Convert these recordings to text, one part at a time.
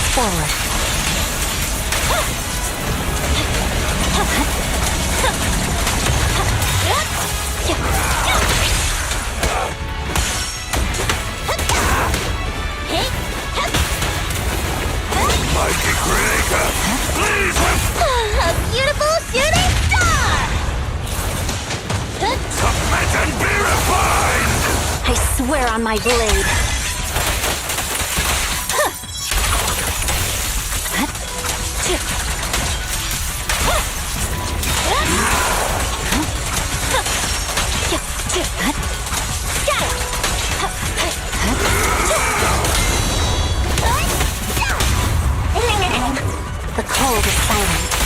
forward. Mighty creator, please! A beautiful shooting star! Submit and be refined! I swear on my blade. The cold is silent.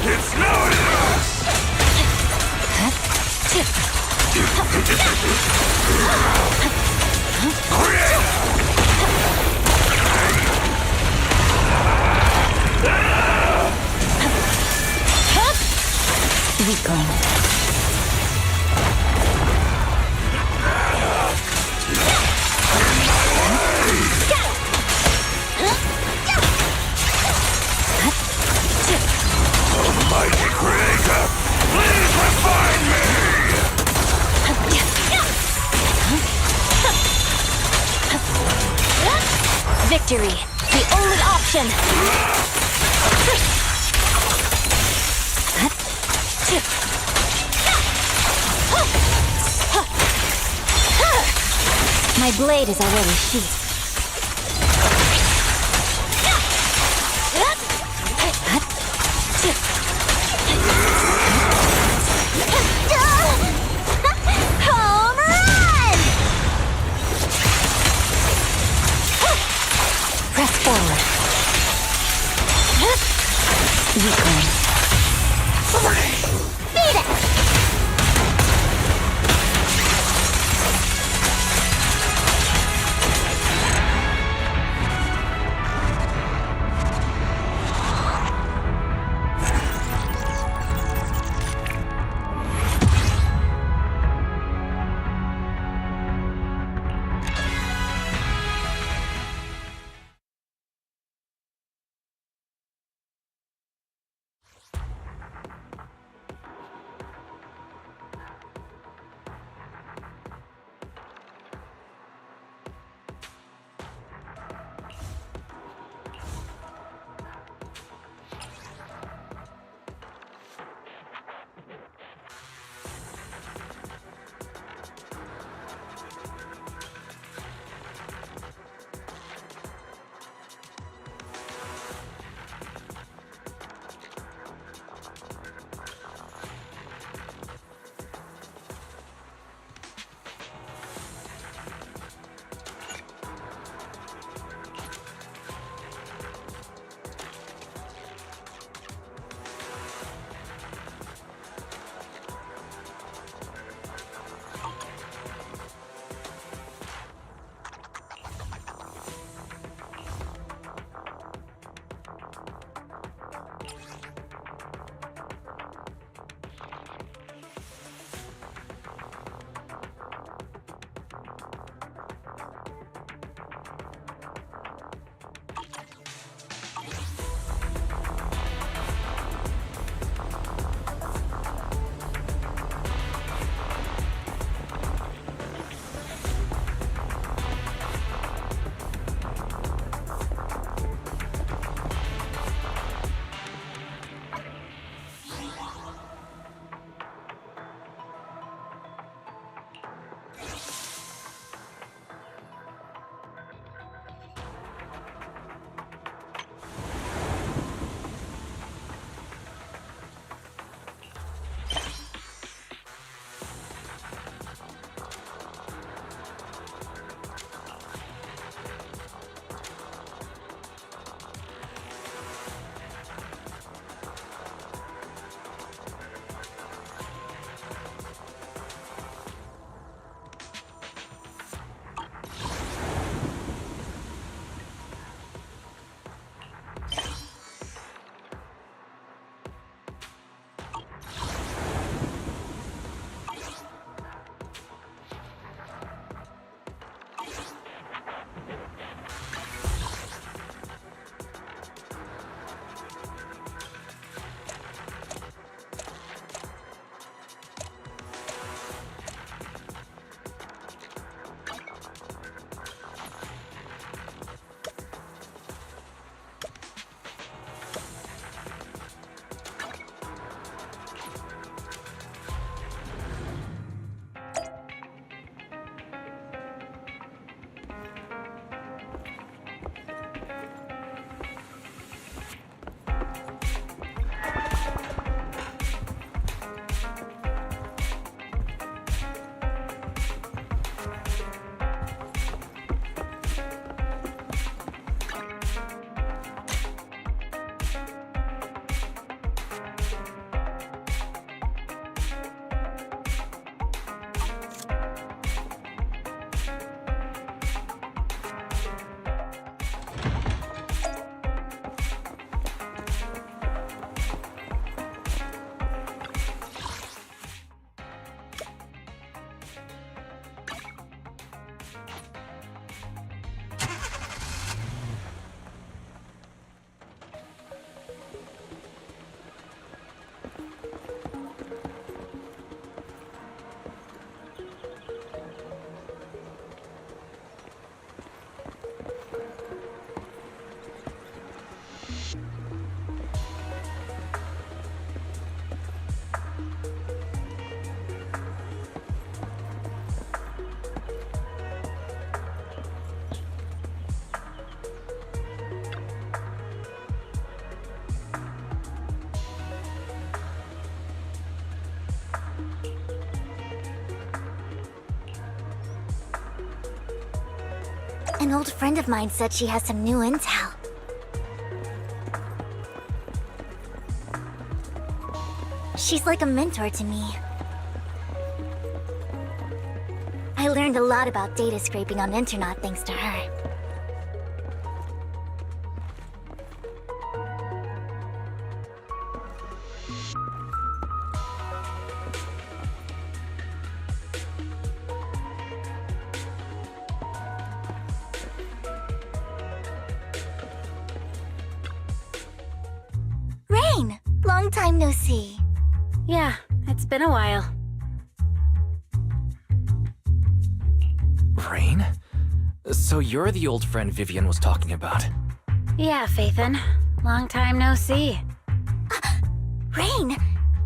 It's no Weakling. mighty creator, please refine me! Victory, the only option. My blade is already sheathed. Home run! Press forward. Weakling. Beat it! An old friend of mine said she has some new intel. She's like a mentor to me. I learned a lot about data scraping on the internet thanks to her. Rain! Long time no see. Yeah, it's been a while. Rain? So you're the old friend Vivian was talking about. Yeah, Phaethon. Long time no see. Rain!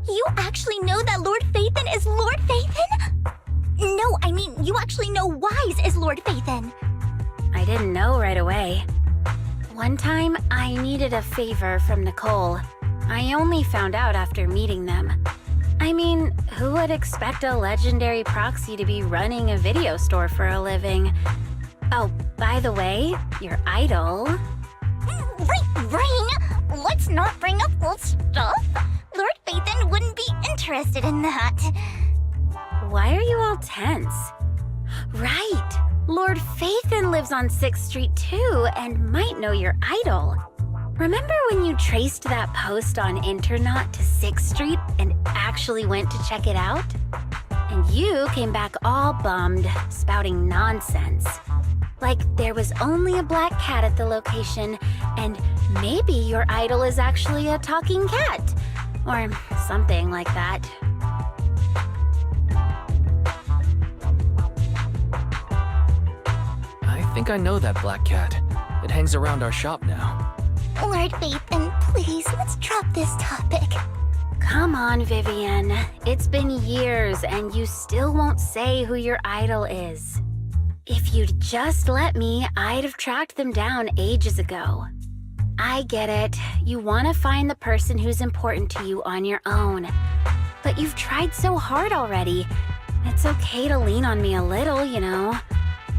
You actually know that Lord Phaethon is Lord Phaethon? No, I mean, you actually know Wise is Lord Phaethon. I didn't know right away. One time, I needed a favor from Nicole. I only found out after meeting them. I mean, who would expect a legendary proxy to be running a video store for a living? Oh, by the way, your idol... Rain! Let's not bring up old stuff. Lord Phaethon wouldn't be interested in that. Why are you all tense? Right! Lord Phaethon lives on 6th Street too, and might know your idol. Remember when you traced that post on Internet to 6th Street and actually went to check it out? And you came back all bummed, spouting nonsense. Like there was only a black cat at the location, and maybe your idol is actually a talking cat. Or something like that. I think I know that black cat. It hangs around our shop now. Lord Phaethon, please, let's drop this topic. Come on, Vivian. It's been years and you still won't say who your idol is. If you'd just let me, I'd have tracked them down ages ago. I get it. You want to find the person who's important to you on your own. But you've tried so hard already. It's okay to lean on me a little, you know.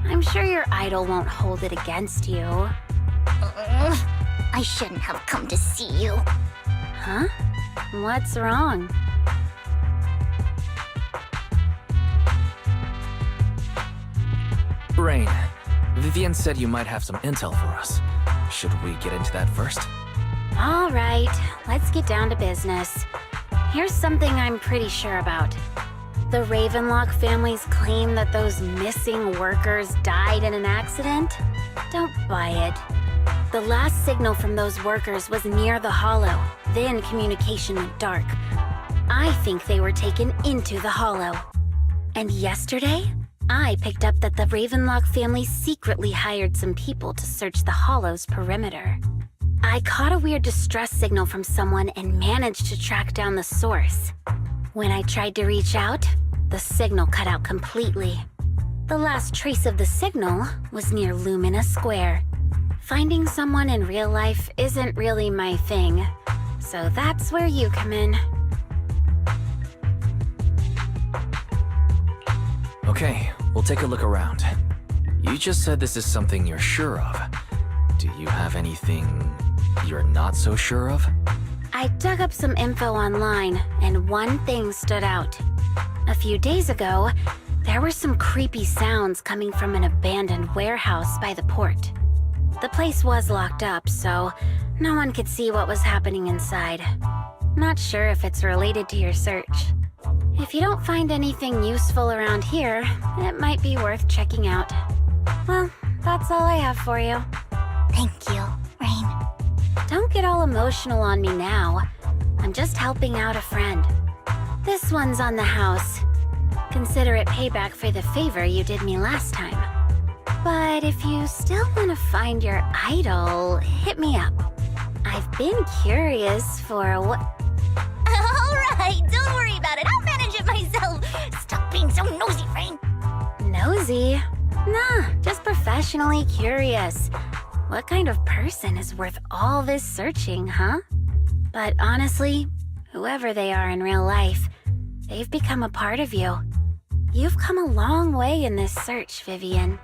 I'm sure your idol won't hold it against you. I shouldn't have come to see you. Huh? What's wrong? Rain, Vivian said you might have some intel for us. Should we get into that first? All right, let's get down to business. Here's something I'm pretty sure about. The Ravenlock family's claim that those missing workers died in an accident? Don't buy it. The last signal from those workers was near the Hollow, then communication went dark. I think they were taken into the Hollow. And yesterday, I picked up that the Ravenlock family secretly hired some people to search the Hollow's perimeter. I caught a weird distress signal from someone and managed to track down the source. When I tried to reach out, the signal cut out completely. The last trace of the signal was near Lumina Square. Finding someone in real life isn't really my thing, so that's where you come in. Okay, we'll take a look around. You just said this is something you're sure of. Do you have anything you're not so sure of? I dug up some info online, and one thing stood out. A few days ago, there were some creepy sounds coming from an abandoned warehouse by the port. The place was locked up, so no one could see what was happening inside. Not sure if it's related to your search. If you don't find anything useful around here, it might be worth checking out. Well, that's all I have for you. Thank you, Rain. Don't get all emotional on me now. I'm just helping out a friend. This one's on the house. Consider it payback for the favor you did me last time. But if you still want to find your idol, hit me up. I've been curious for what... Alright, don't worry about it. I'll manage it myself. Stop being so nosy, Rain. Nosy? Nah, just professionally curious. What kind of person is worth all this searching, huh? But honestly, whoever they are in real life, they've become a part of you. You've come a long way in this search, Vivian.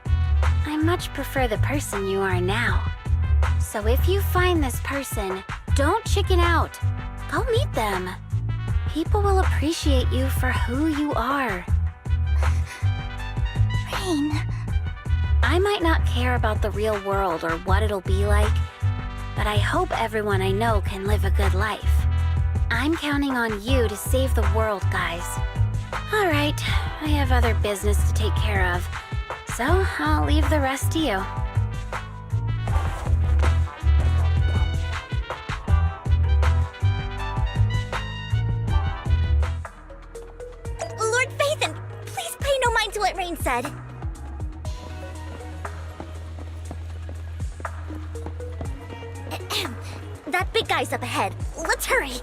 I much prefer the person you are now. So if you find this person, don't chicken out. Go meet them. People will appreciate you for who you are. Rain. I might not care about the real world or what it'll be like, but I hope everyone I know can live a good life. I'm counting on you to save the world, guys. All right, I have other business to take care of, so I'll leave the rest to you. Lord Phaethon, please pay no mind to what Rain said. Ahem. That big guy's up ahead. Let's hurry.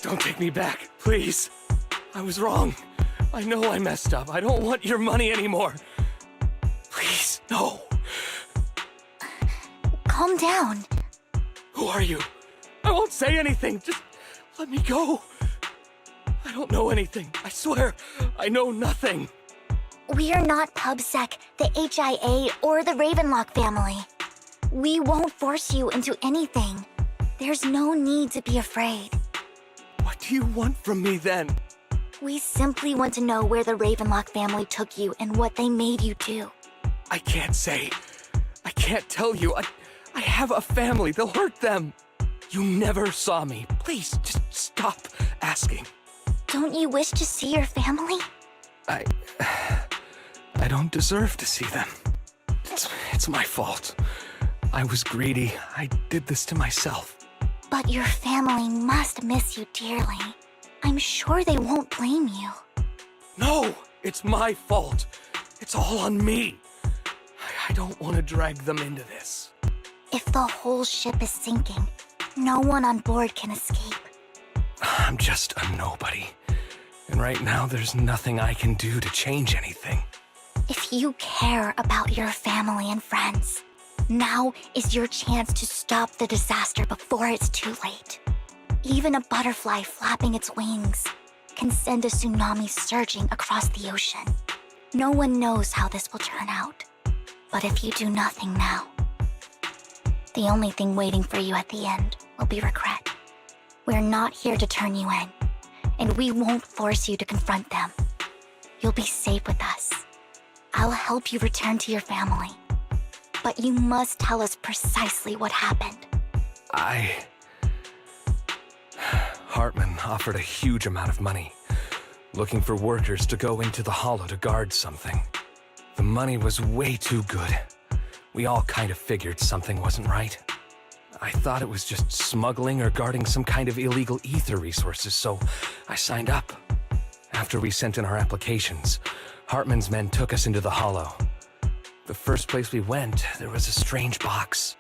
don't take me back, please. I was wrong. I know I messed up. I don't want your money anymore. Please, no. Calm down. Who are you? I won't say anything. Just let me go. I don't know anything. I swear, I know nothing. We are not PubSec, the HIA, or the Ravenlock family. We won't force you into anything. There's no need to be afraid. What do you want from me then? We simply want to know where the Ravenlock family took you and what they made you do. I can't say. I can't tell you. I have a family. They'll hurt them. You never saw me. Please, just stop asking. Don't you wish to see your family? I don't deserve to see them. It's my fault. I was greedy. I did this to myself. But your family must miss you dearly. I'm sure they won't blame you. No, it's my fault. It's all on me. I don't want to drag them into this. If the whole ship is sinking, no one on board can escape. I'm just a nobody. And right now, there's nothing I can do to change anything. If you care about your family and friends, now is your chance to stop the disaster before it's too late. Even a butterfly flapping its wings can send a tsunami surging across the ocean. No one knows how this will turn out. But if you do nothing now, the only thing waiting for you at the end will be regret. We're not here to turn you in, and we won't force you to confront them. You'll be safe with us. I'll help you return to your family. But you must tell us precisely what happened. Hartman offered a huge amount of money, looking for workers to go into the hollow to guard something. The money was way too good. We all kind of figured something wasn't right. I thought it was just smuggling or guarding some kind of illegal ether resources, so I signed up. After we sent in our applications, Hartman's men took us into the hollow. The first place we went, there was a strange box.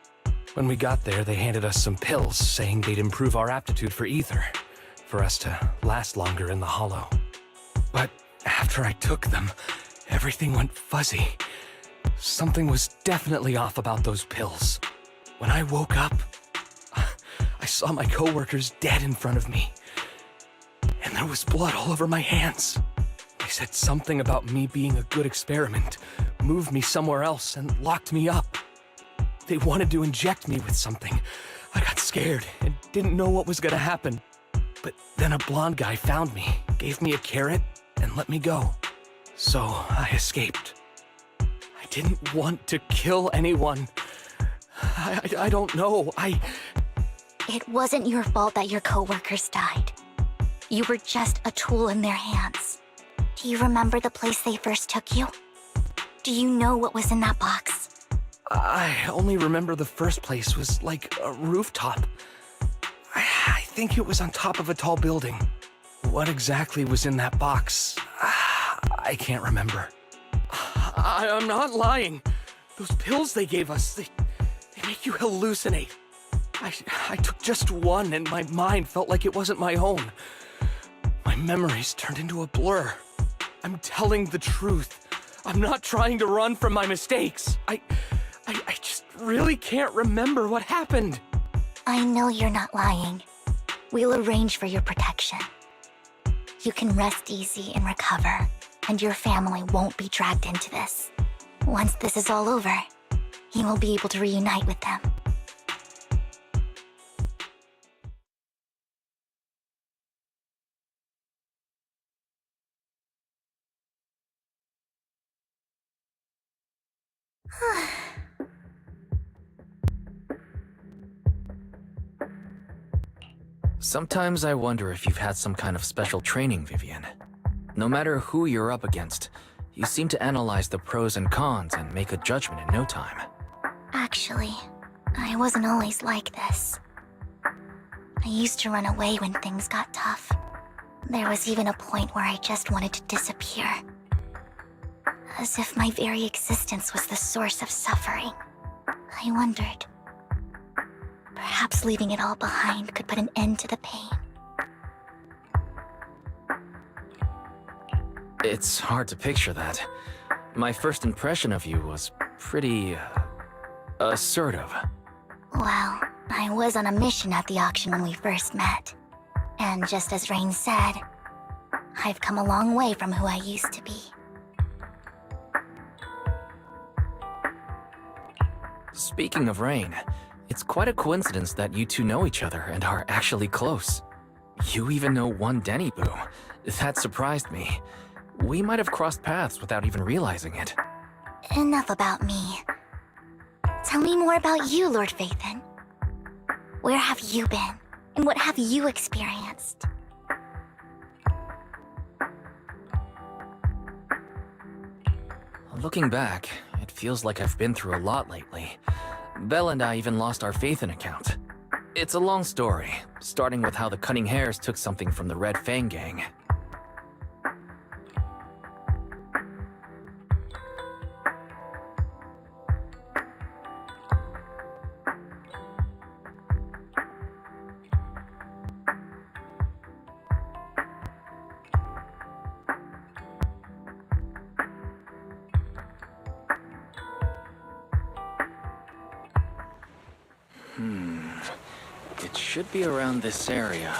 When we got there, they handed us some pills, saying they'd improve our aptitude for ether, for us to last longer in the hollow. But after I took them, everything went fuzzy. Something was definitely off about those pills. When I woke up, I saw my coworkers dead in front of me. And there was blood all over my hands. They said something about me being a good experiment, moved me somewhere else, and locked me up. They wanted to inject me with something. I got scared and didn't know what was gonna happen. But then a blonde guy found me, gave me a carrot, and let me go. So I escaped. I didn't want to kill anyone. I don't know. It wasn't your fault that your coworkers died. You were just a tool in their hands. Do you remember the place they first took you? Do you know what was in that box? I only remember the first place was like a rooftop. I think it was on top of a tall building. What exactly was in that box? I can't remember. I'm not lying. Those pills they gave us, they make you hallucinate. I took just one and my mind felt like it wasn't my own. My memories turned into a blur. I'm telling the truth. I'm not trying to run from my mistakes. I just really can't remember what happened. I know you're not lying. We'll arrange for your protection. You can rest easy and recover, and your family won't be dragged into this. Once this is all over, you will be able to reunite with them. Sometimes I wonder if you've had some kind of special training, Vivian. No matter who you're up against, you seem to analyze the pros and cons and make a judgment in no time. Actually, I wasn't always like this. I used to run away when things got tough. There was even a point where I just wanted to disappear. As if my very existence was the source of suffering. I wondered. Perhaps leaving it all behind could put an end to the pain. It's hard to picture that. My first impression of you was pretty... assertive. Well, I was on a mission at the auction when we first met. And just as Rain said, I've come a long way from who I used to be. Speaking of Rain, it's quite a coincidence that you two know each other and are actually close. You even know one Denny Boo. That surprised me. We might have crossed paths without even realizing it. Enough about me. Tell me more about you, Lord Phaethon. Where have you been? And what have you experienced? Looking back, it feels like I've been through a lot lately. Belle and I even lost our Phaethon account. It's a long story, starting with how the Cunning Hares took something from the Red Fang gang. It should be around this area.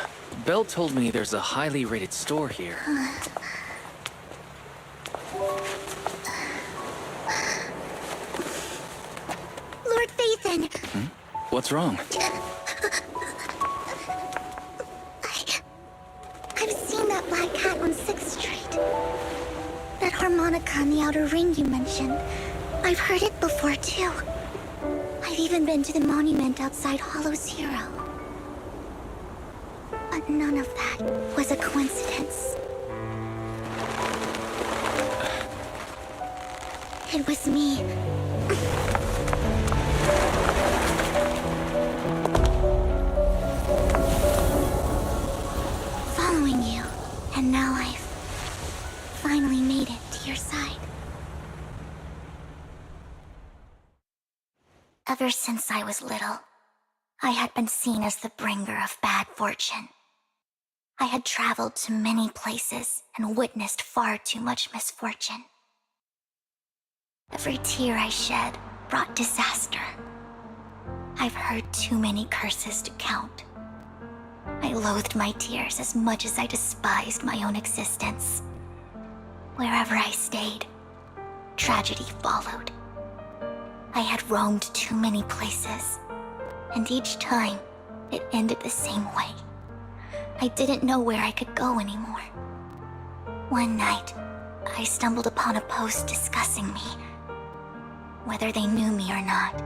Belle told me there's a highly rated store here. Lord Phaethon! What's wrong? I've seen that black cat on 6th Street. That harmonica in the outer ring you mentioned. I've heard it before, too. I've even been to the monument outside Hollow Zero. But none of that was a coincidence. It was me. Following you, and now I've finally made it to your side. Ever since I was little, I had been seen as the bringer of bad fortune. I had traveled to many places and witnessed far too much misfortune. Every tear I shed brought disaster. I've heard too many curses to count. I loathed my tears as much as I despised my own existence. Wherever I stayed, tragedy followed. I had roamed too many places, and each time, it ended the same way. I didn't know where I could go anymore. One night, I stumbled upon a post discussing me. Whether they knew me or not,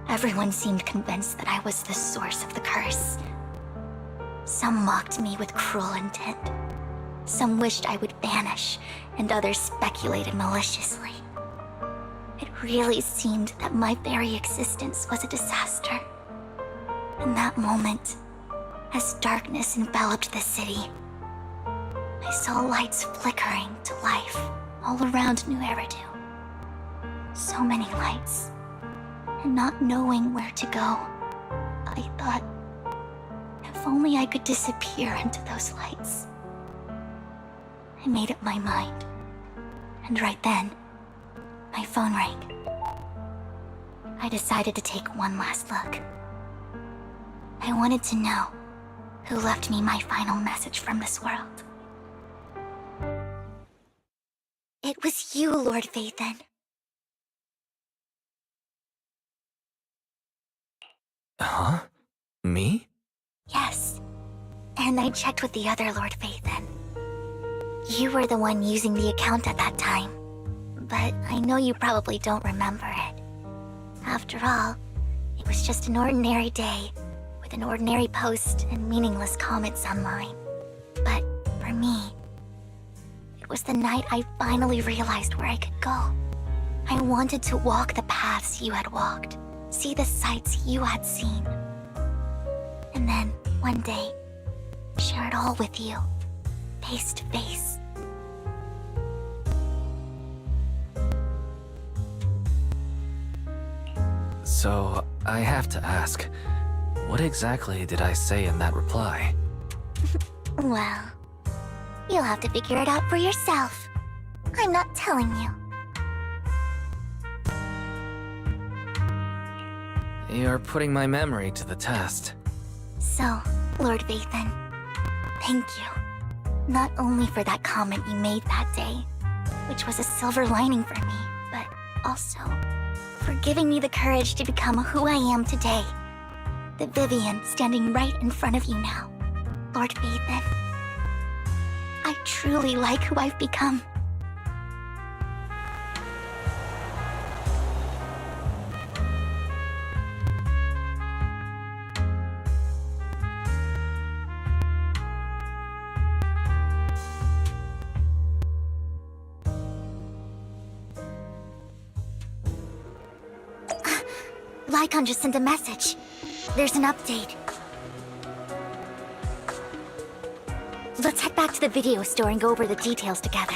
everyone seemed convinced that I was the source of the curse. Some mocked me with cruel intent. Some wished I would vanish, and others speculated maliciously. It really seemed that my very existence was a disaster. In that moment, as darkness enveloped the city, I saw lights flickering to life all around New Eridu. So many lights, and not knowing where to go, I thought, if only I could disappear into those lights. I made up my mind, and right then, my phone rang. I decided to take one last look. I wanted to know who left me my final message from this world. It was you, Lord Phaethon. Huh? Me? Yes. And I checked with the other Lord Phaethon. You were the one using the account at that time. But I know you probably don't remember it. After all, it was just an ordinary day, with an ordinary post and meaningless comments online. But for me, it was the night I finally realized where I could go. I wanted to walk the paths you had walked, see the sights you had seen. And then, one day, share it all with you, face to face. So, I have to ask, what exactly did I say in that reply? Well, you'll have to figure it out for yourself. I'm not telling you. You're putting my memory to the test. So, Lord Vathan, thank you. Not only for that comment you made that day, which was a silver lining for me, but also for giving me the courage to become who I am today. The Vivian standing right in front of you now. Lord Vathan, I truly like who I've become. Lycon just sent a message. There's an update. Let's head back to the video store and go over the details together.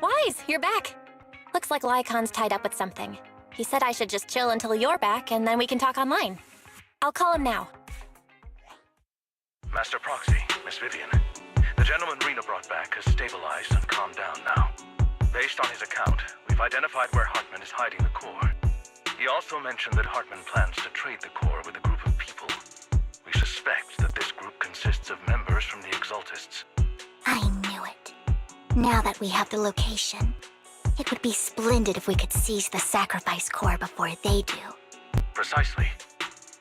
Wise, you're back. Looks like Lycon's tied up with something. He said I should just chill until you're back, and then we can talk online. I'll call him now. Master Proxy, Miss Vivian. The gentleman Rena brought back has stabilized and calmed down now. Based on his account, we've identified where Hartman is hiding the core. He also mentioned that Hartman plans to trade the core with a group of people. We suspect that this group consists of members from the Exaltists. I knew it. Now that we have the location, it would be splendid if we could seize the sacrifice core before they do. Precisely.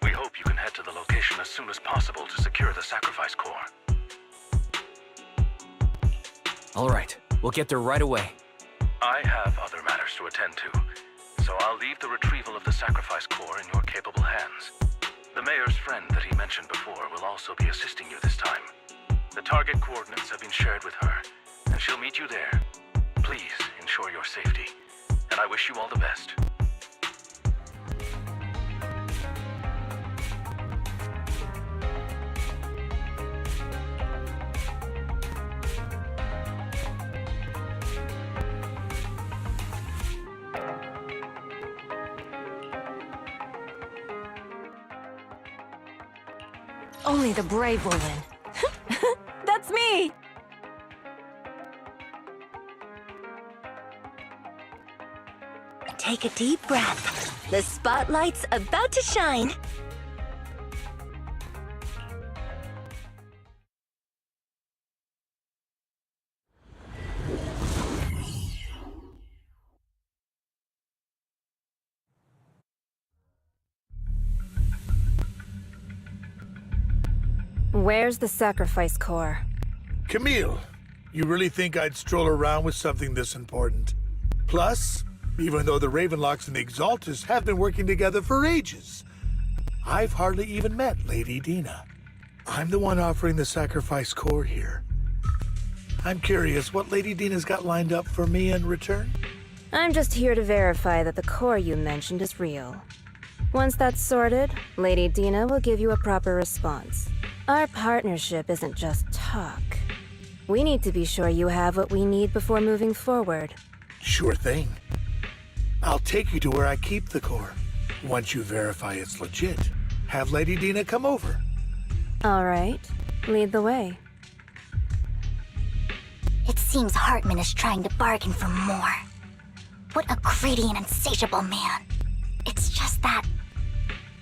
We hope you can head to the location as soon as possible to secure the sacrifice core. All right, we'll get there right away. I have other matters to attend to, so I'll leave the retrieval of the sacrifice core in your capable hands. The mayor's friend that he mentioned before will also be assisting you this time. The target coordinates have been shared with her, and she'll meet you there. Please ensure your safety, and I wish you all the best. Only the brave will win. That's me! Take a deep breath. The spotlight's about to shine. Where's the sacrifice core? Camille, you really think I'd stroll around with something this important? Plus, even though the Ravenlocks and the Exaltists have been working together for ages, I've hardly even met Lady Dina. I'm the one offering the sacrifice core here. I'm curious what Lady Dina's got lined up for me in return? I'm just here to verify that the core you mentioned is real. Once that's sorted, Lady Dina will give you a proper response. Our partnership isn't just talk. We need to be sure you have what we need before moving forward. Sure thing. I'll take you to where I keep the core. Once you verify it's legit, have Lady Dina come over. All right, lead the way. It seems Hartman is trying to bargain for more. What a greedy and insatiable man. It's just that...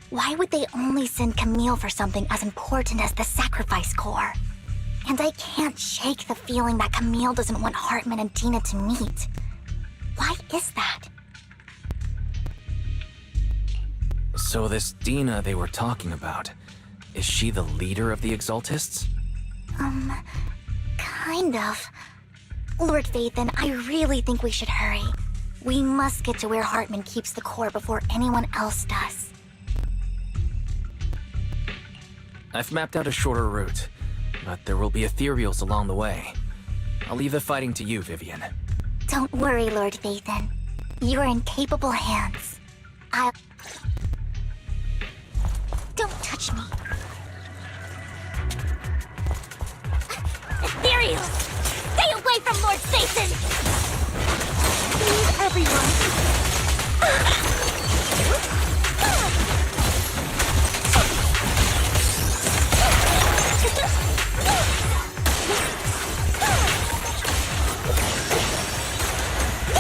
why would they only send Camille for something as important as the sacrifice core? And I can't shake the feeling that Camille doesn't want Hartman and Dina to meet. Why is that? So this Dina they were talking about, is she the leader of the Exaltists? Kind of. Lord Vathan, I really think we should hurry. We must get to where Hartman keeps the core before anyone else does. I've mapped out a shorter route, but there will be ethereals along the way. I'll leave the fighting to you, Vivian. Don't worry, Lord Vathan. You are in capable hands. Don't touch me. Ethereal! Stay away from Lord Vathan! Please, everyone.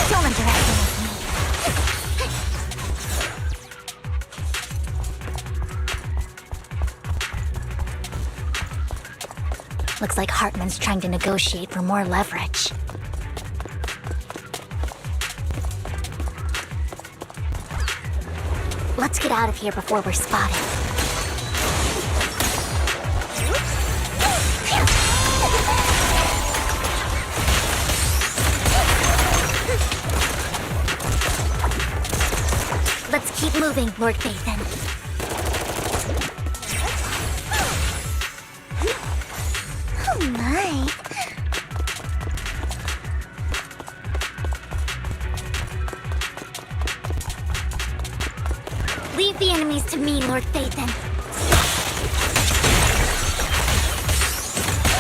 Don't underestimate me. Looks like Hartman's trying to negotiate for more leverage. Let's get out of here before we're spotted. Let's keep moving, Lord Vathan. Oh my. Leave the enemies to me, Lord Vathan.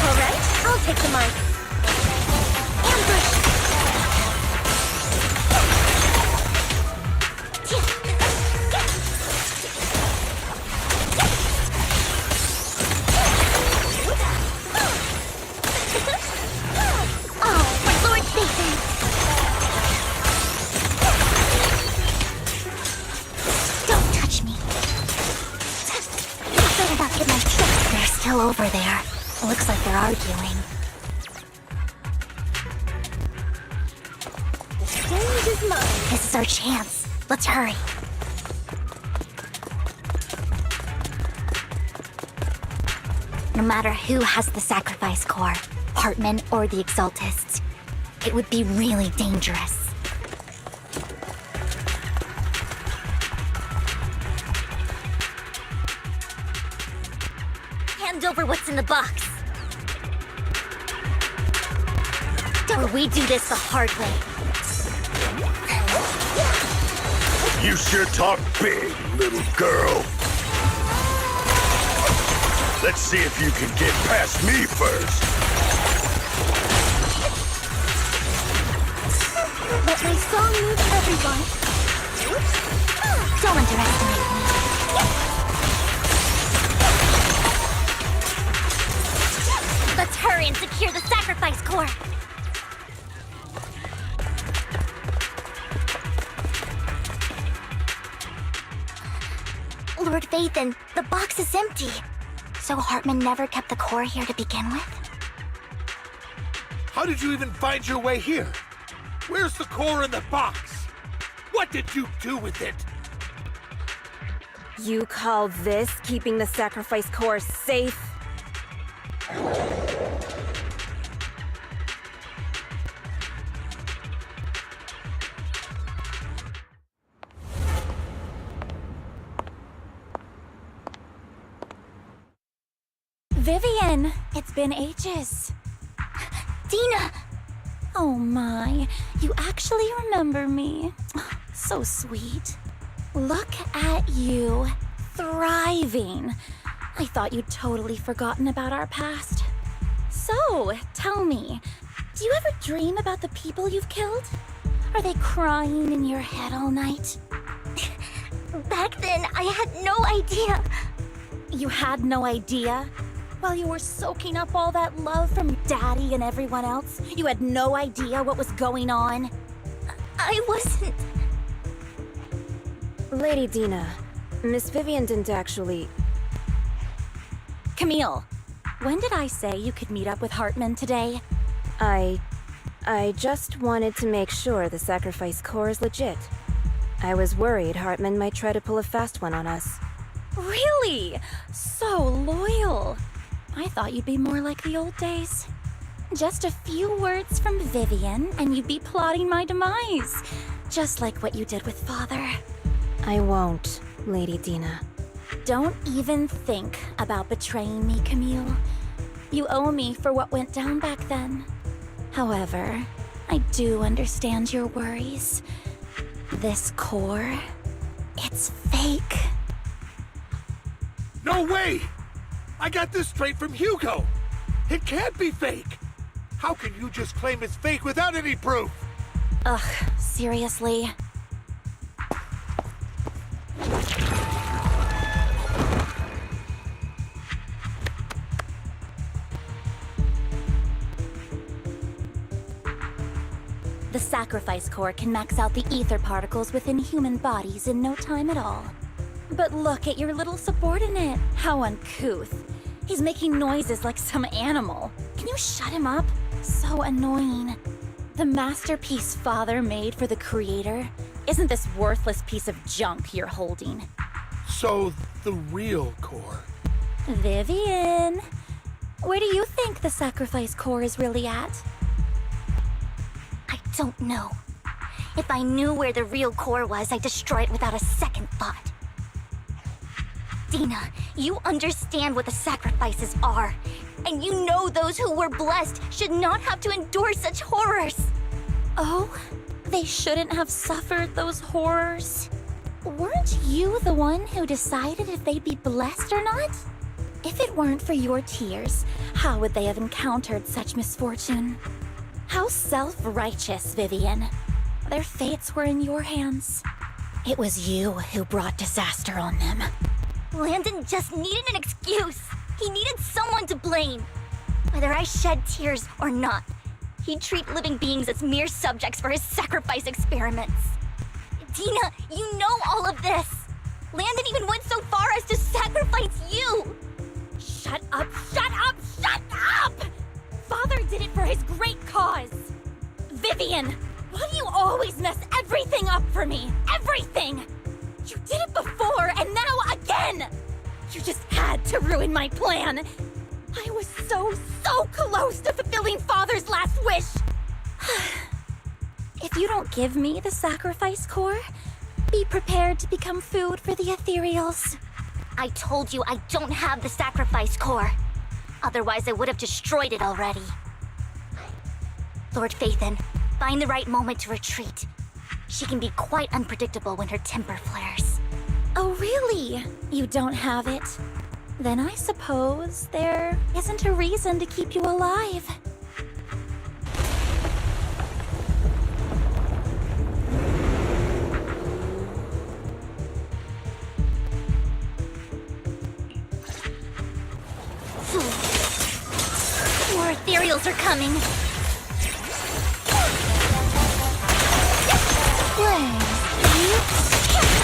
All right, I'll take the mic. Ambush! Oh, my Lord Vathan! Don't touch me. I better not get my tricks. They're still over there. Looks like they're arguing. The stage is mine. This is our chance. Let's hurry. No matter who has the sacrifice core, Hartman or the Exaltists, it would be really dangerous. Hand over what's in the box. Or we do this the hard way. You sure talk big, little girl. Let's see if you can get past me first. Let my song move everyone. Don't underestimate me. Let's hurry and secure the sacrifice core. Lord Vathan, the box is empty. So Hartman never kept the core here to begin with? How did you even find your way here? Where's the core in the box? What did you do with it? You call this keeping the sacrifice core safe? Vivian, it's been ages. Dina! Oh my, you actually remember me. So sweet. Look at you, thriving. I thought you'd totally forgotten about our past. So, tell me, do you ever dream about the people you've killed? Are they crying in your head all night? Back then, I had no idea. You had no idea? While you were soaking up all that love from Daddy and everyone else, you had no idea what was going on? I wasn't... Lady Dina, Miss Vivian didn't actually... Camille, when did I say you could meet up with Hartman today? I just wanted to make sure the sacrifice core is legit. I was worried Hartman might try to pull a fast one on us. Really? So loyal. I thought you'd be more like the old days. Just a few words from Vivian, and you'd be plotting my demise. Just like what you did with Father. I won't, Lady Dina. Don't even think about betraying me, Camille. You owe me for what went down back then. However, I do understand your worries. This core, it's fake. No way! I got this straight from Hugo! It can't be fake! How can you just claim it's fake without any proof? Ugh, seriously? The sacrifice core can max out the ether particles within human bodies in no time at all. But look at your little subordinate. How uncouth. He's making noises like some animal. Can you shut him up? So annoying. The masterpiece Father made for the creator isn't this worthless piece of junk you're holding. So, the real core. Vivian, where do you think the sacrifice core is really at? I don't know. If I knew where the real core was, I'd destroy it without a second thought. Dina, you understand what the sacrifices are. And you know those who were blessed should not have to endure such horrors. Oh, they shouldn't have suffered those horrors. Weren't you the one who decided if they'd be blessed or not? If it weren't for your tears, how would they have encountered such misfortune? How self-righteous, Vivian. Their fates were in your hands. It was you who brought disaster on them. Landon just needed an excuse. He needed someone to blame. Whether I shed tears or not, he'd treat living beings as mere subjects for his sacrifice experiments. Dina, you know all of this. Landon even went so far as to sacrifice you. Shut up, shut up, shut up! Father did it for his great cause. Vivian, why do you always mess everything up for me? Everything! You did it before, and now again! You just had to ruin my plan. I was so close to fulfilling Father's last wish. If you don't give me the sacrifice core, be prepared to become food for the ethereals. I told you I don't have the sacrifice core. Otherwise, I would have destroyed it already. Lord Phaethon, find the right moment to retreat. She can be quite unpredictable when her temper flares. Oh, really? You don't have it? Then I suppose there isn't a reason to keep you alive. More ethereals are coming.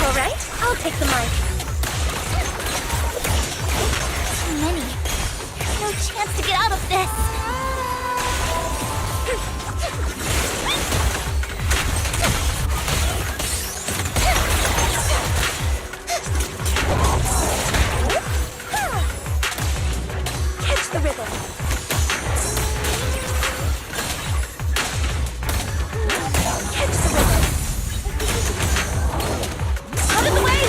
All right, I'll take the mic. Too many. No chance to get out of this. Catch the rhythm. Catch the rhythm. Out of the way!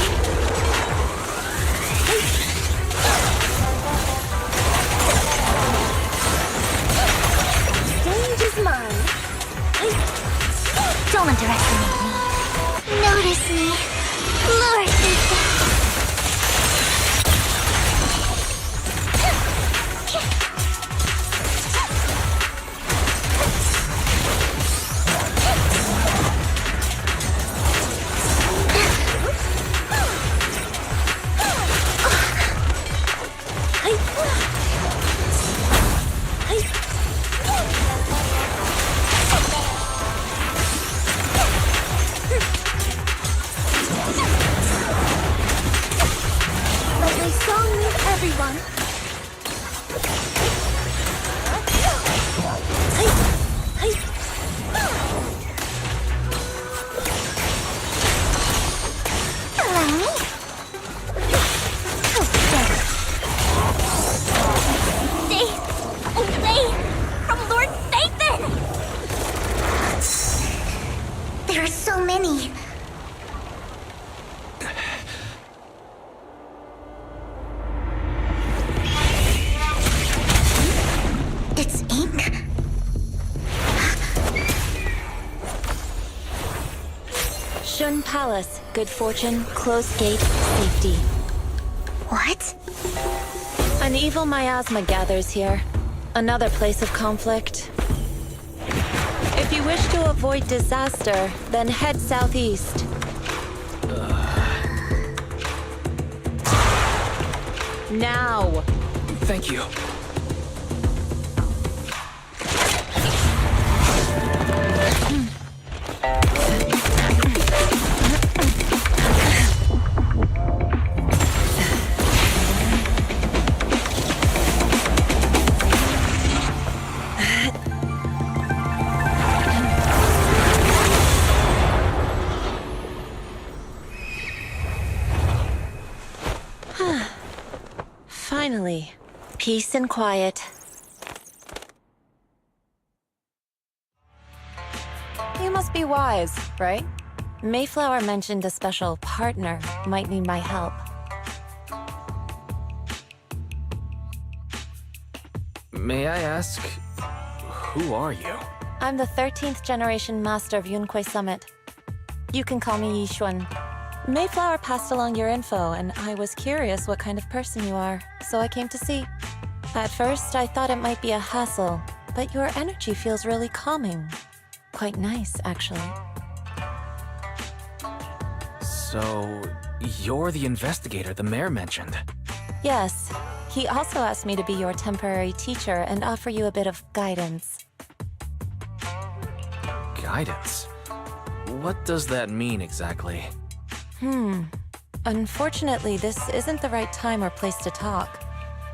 Stage is mine. Don't underestimate me. Notice me. Lord Phaethon. Shun Palace, good fortune, closed gate, safety. What? An evil miasma gathers here. Another place of conflict. If you wish to avoid disaster, then head southeast. Now! Thank you. Finally, peace and quiet. You must be wise, right? Mayflower mentioned a special partner might need my help. May I ask, who are you? I'm the 13th generation master of Yunquei Summit. You can call me Yixuan. Mayflower passed along your info, and I was curious what kind of person you are, so I came to see. At first, I thought it might be a hassle, but your energy feels really calming. Quite nice, actually. So, you're the investigator the mayor mentioned. Yes. He also asked me to be your temporary teacher and offer you a bit of guidance. Guidance? What does that mean exactly? Unfortunately, this isn't the right time or place to talk.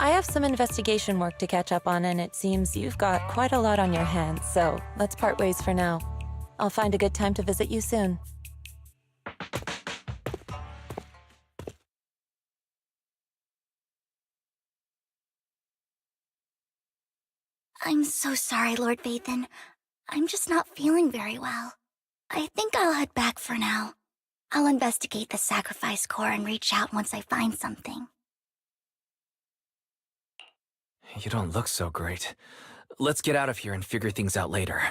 I have some investigation work to catch up on, and it seems you've got quite a lot on your hands, so let's part ways for now. I'll find a good time to visit you soon. I'm so sorry, Lord Vathan. I'm just not feeling very well. I think I'll head back for now. I'll investigate the sacrifice core and reach out once I find something. You don't look so great. Let's get out of here and figure things out later.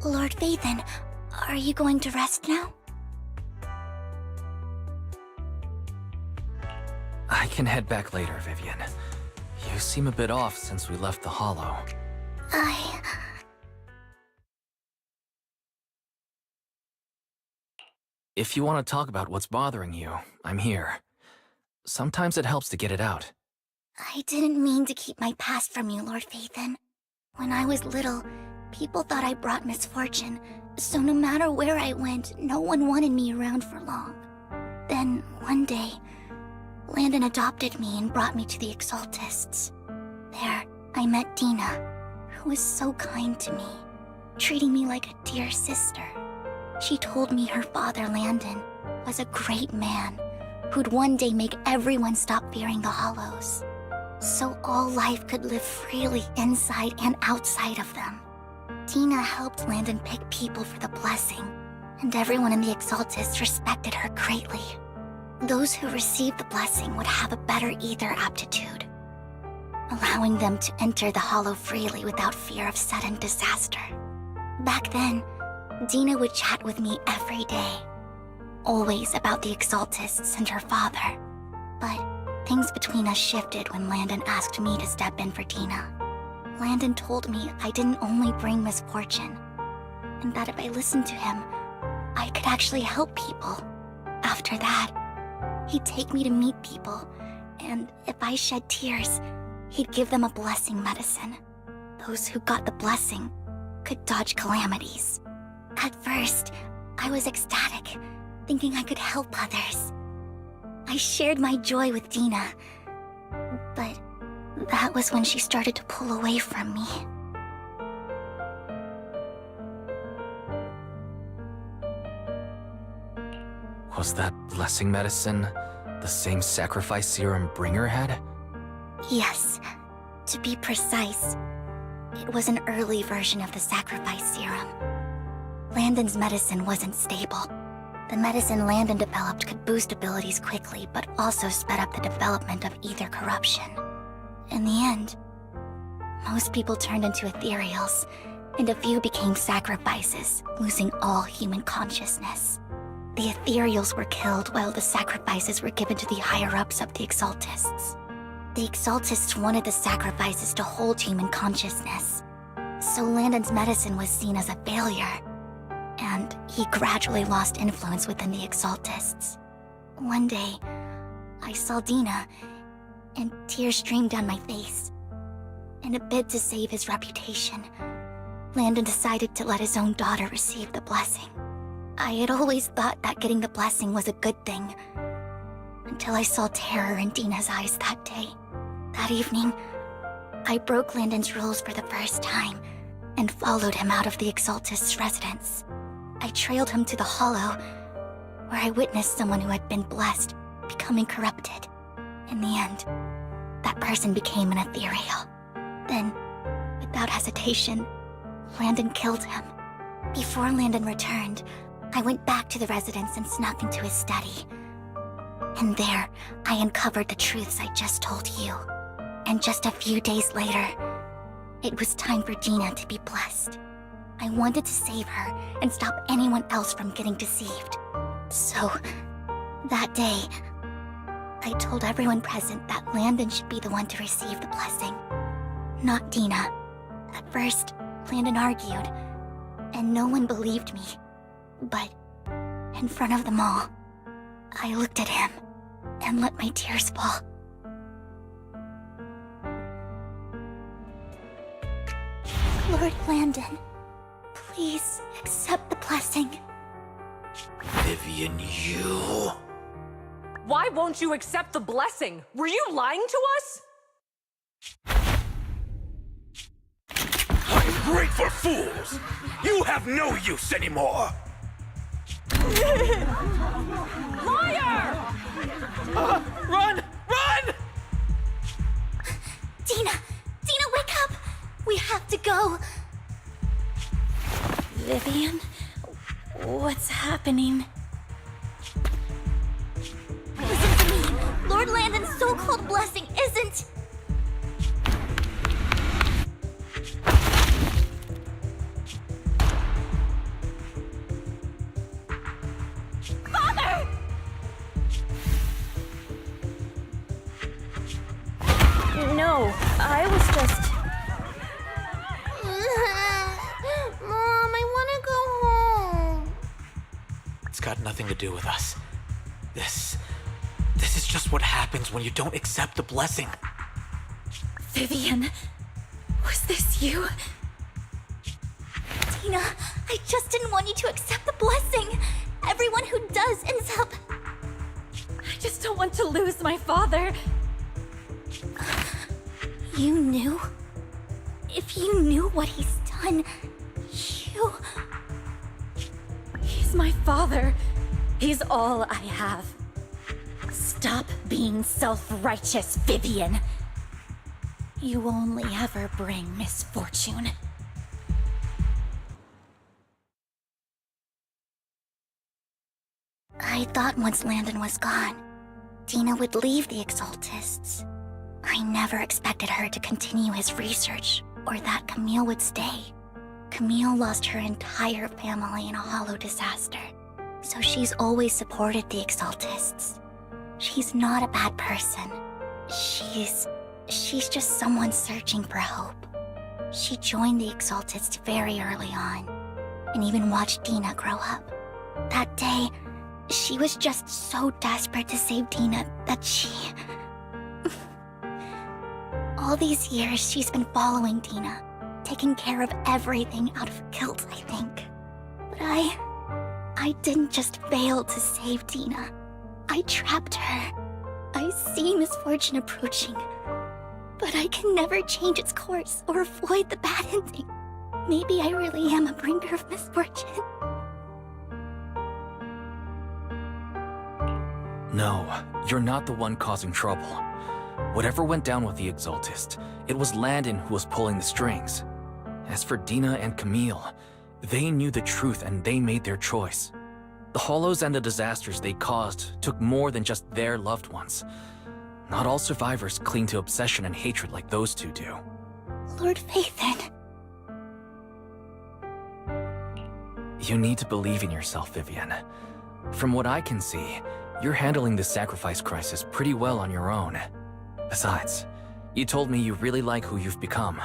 Lord Vathan, are you going to rest now? I can head back later, Vivian. You seem a bit off since we left the Hollow. If you want to talk about what's bothering you, I'm here. Sometimes it helps to get it out. I didn't mean to keep my past from you, Lord Vathan. When I was little, people thought I brought misfortune, so no matter where I went, no one wanted me around for long. Then, one day, Landon adopted me and brought me to the Exaltists. There, I met Dina, who was so kind to me, treating me like a dear sister. She told me her father, Landon, was a great man who'd one day make everyone stop fearing the Hollows, so all life could live freely inside and outside of them. Dina helped Landon pick people for the blessing, and everyone in the Exaltists respected her greatly. Those who received the blessing would have a better ether aptitude, allowing them to enter the Hollow freely without fear of sudden disaster. Back then, Dina would chat with me every day, always about the Exaltists and her father. But things between us shifted when Landon asked me to step in for Dina. Landon told me I didn't only bring misfortune, and that if I listened to him, I could actually help people. After that, he'd take me to meet people, and if I shed tears, he'd give them a blessing medicine. Those who got the blessing could dodge calamities. At first, I was ecstatic, thinking I could help others. I shared my joy with Dina, but that was when she started to pull away from me. Was that blessing medicine the same sacrifice serum Bringer had? Yes. To be precise, it was an early version of the sacrifice serum. Landon's medicine wasn't stable. The medicine Landon developed could boost abilities quickly, but also sped up the development of ether corruption. In the end, most people turned into ethereals, and a few became sacrifices, losing all human consciousness. The ethereals were killed while the sacrifices were given to the higher-ups of the Exaltists. The Exaltists wanted the sacrifices to hold human consciousness, so Landon's medicine was seen as a failure, and he gradually lost influence within the Exaltists. One day, I saw Dina, and tears streamed down my face. In a bid to save his reputation, Landon decided to let his own daughter receive the blessing. I had always thought that getting the blessing was a good thing, until I saw terror in Dina's eyes that day. That evening, I broke Landon's rules for the first time and followed him out of the Exaltist's residence. I trailed him to the Hollow, where I witnessed someone who had been blessed becoming corrupted. In the end, that person became an ethereal. Then, without hesitation, Landon killed him. Before Landon returned, I went back to the residence and snuck into his study. And there, I uncovered the truths I just told you. And just a few days later, it was time for Dina to be blessed. I wanted to save her and stop anyone else from getting deceived. So, that day, I told everyone present that Landon should be the one to receive the blessing, not Dina. At first, Landon argued, and no one believed me. But, in front of them all, I looked at him and let my tears fall. Lord Landon, please accept the blessing. Vivian, you... Why won't you accept the blessing? Were you lying to us? I'm great for fools! You have no use anymore! Liar! Run! Run! Dina! Dina, wake up! We have to go! Vivian? What's happening? Listen to me! Lord Landon's so-called blessing isn't... Father! No, I was just... Mom, I want to go home. It's got nothing to do with us. This is just what happens when you don't accept the blessing. Vivian, was this you? Dina, I just didn't want you to accept the blessing. Everyone who does ends up... I just don't want to lose my father. You knew? If you knew what he's done, you... He's my father. He's all I have. Stop being self-righteous, Vivian. You only ever bring misfortune. I thought once Landon was gone, Dina would leave the Exaltists. I never expected her to continue his research, or that Camille would stay. Camille lost her entire family in a hollow disaster, so she's always supported the Exaltists. She's not a bad person. She's just someone searching for hope. She joined the Exaltists very early on, and even watched Dina grow up. That day, she was just so desperate to save Dina that she... All these years, she's been following Dina, taking care of everything out of guilt, I think. But I didn't just fail to save Dina. I trapped her. I see misfortune approaching, but I can never change its course or avoid the bad ending. Maybe I really am a bringer of misfortune. No, you're not the one causing trouble. Whatever went down with the Exaltist, it was Landon who was pulling the strings. As for Dina and Camille, they knew the truth and they made their choice. The Hollows and the disasters they caused took more than just their loved ones. Not all survivors cling to obsession and hatred like those two do. Lord Phaethon. You need to believe in yourself, Vivian. From what I can see, you're handling the sacrifice crisis pretty well on your own. Besides, you told me you really like who you've become.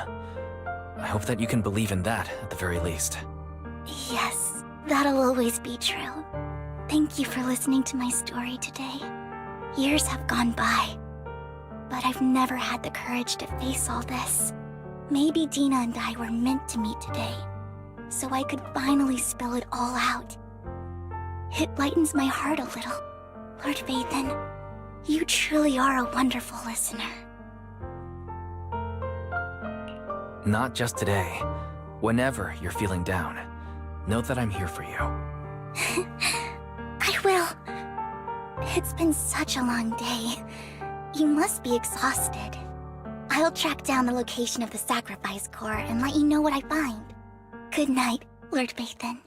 I hope that you can believe in that at the very least. Yes, that'll always be true. Thank you for listening to my story today. Years have gone by, but I've never had the courage to face all this. Maybe Dina and I were meant to meet today, so I could finally spill it all out. It lightens my heart a little. Lord Phaethon, you truly are a wonderful listener. Not just today. Whenever you're feeling down, know that I'm here for you. I will. It's been such a long day. You must be exhausted. I'll track down the location of the sacrifice core and let you know what I find. Good night, Lord Phaethon.